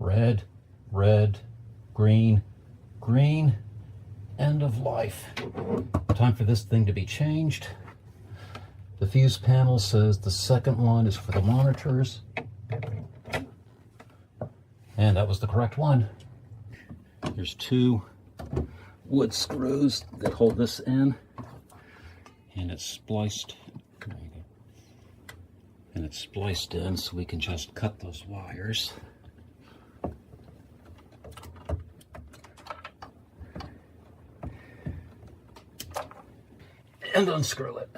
red, red, green, green, end of life. Time for this thing to be changed. The fuse panel says the second one is for the monitors. And that was the correct one. There's two wood screws that hold this in. And it's spliced. There you go. And it's spliced in so we can just cut those wires. And unscrew it.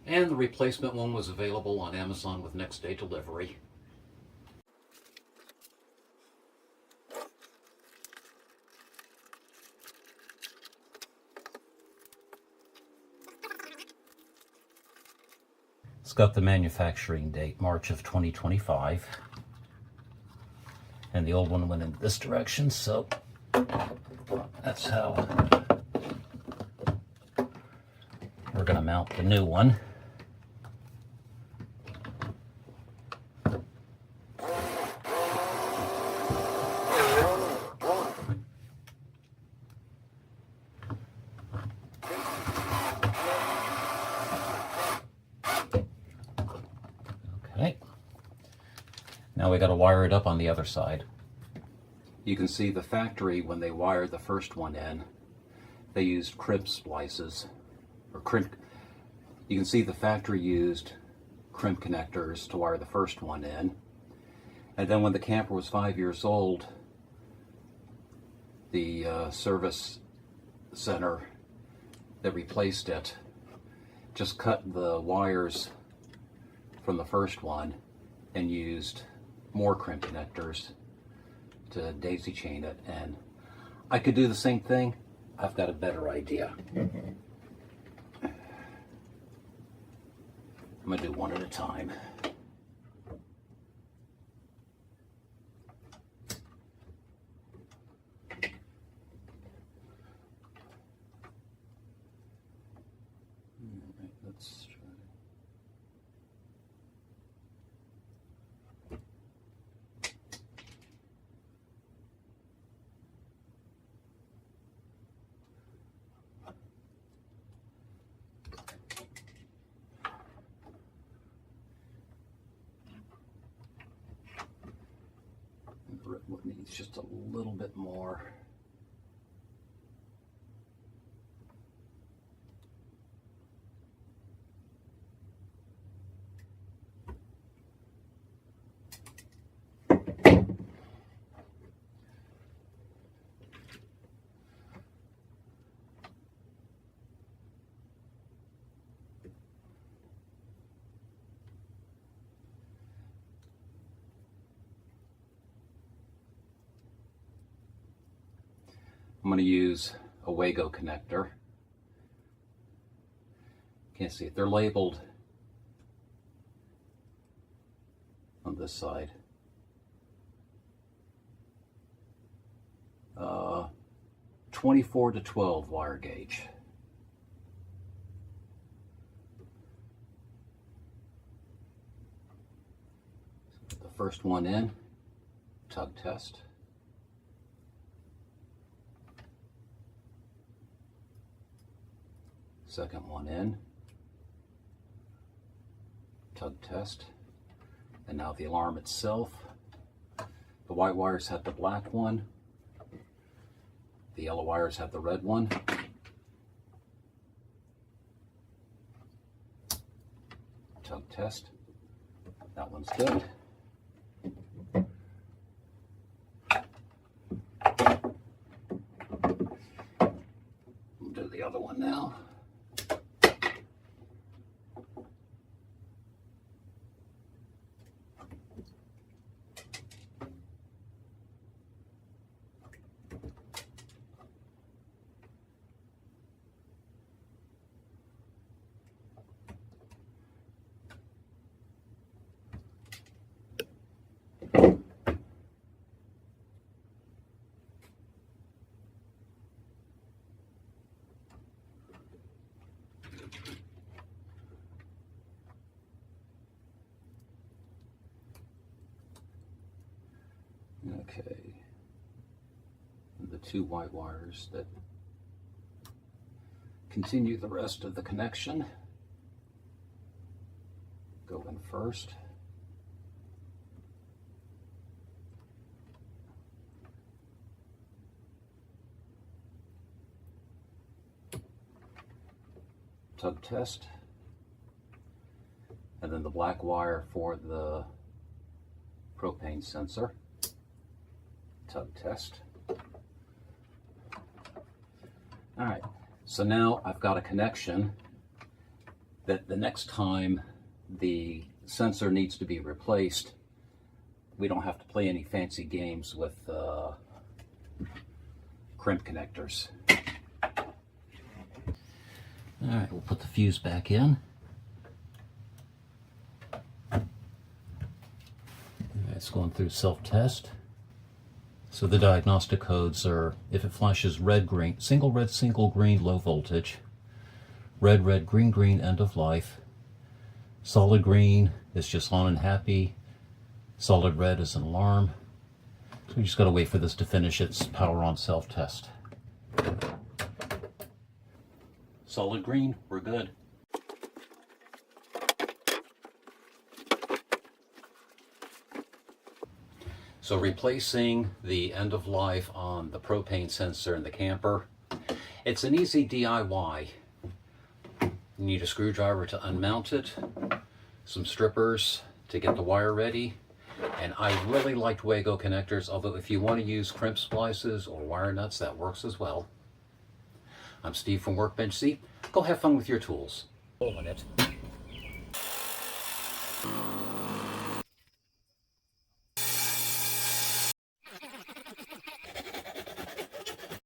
And the replacement one was available on Amazon with next day delivery. It's got the manufacturing date, March of 2025. And the old one went in this direction, so that's how we're going to mount the new one. Okay, now we got to wire it up on the other side. You can see the factory, when they wired the first one in, they used crimp splices, or crimp. You can see the factory used crimp connectors to wire the first one in. And then when the camper was 5 years old, the service center that replaced it just cut the wires from the first one and used more crimp connectors to daisy chain it. And I could do the same thing. I've got a better idea. I'm gonna do one at a time. All right, let's try. The red one needs just a little bit more. I'm going to use a Wago connector. Can't see it. They're labeled on this side. 24 to 12 wire gauge. Put the first one in, tug test. Second one in, tug test. And now the alarm itself. The white wires have the black one. The yellow wires have the red one. Tug test. That one's good. We'll do the other one now. Okay. And the two white wires that continue the rest of the connection go in first. Tug test. And then the black wire for the propane sensor. Tug test. All right, so now I've got a connection that the next time the sensor needs to be replaced, we don't have to play any fancy games with crimp connectors. All right, we'll put the fuse back in. It's going through self-test. So the diagnostic codes are, if it flashes red, green, single red, single green, low voltage, red, red, green, green, end of life, solid green is just on and happy, solid red is an alarm. So we just got to wait for this to finish its power on self-test. Solid green, we're good. So replacing the end of life on the propane sensor in the camper, it's an easy DIY. You need a screwdriver to unmount it, some strippers to get the wire ready, and I really liked Wago connectors, although if you want to use crimp splices or wire nuts, that works as well. I'm Steve from Workbench-Z. Go have fun with your tools. Holding it.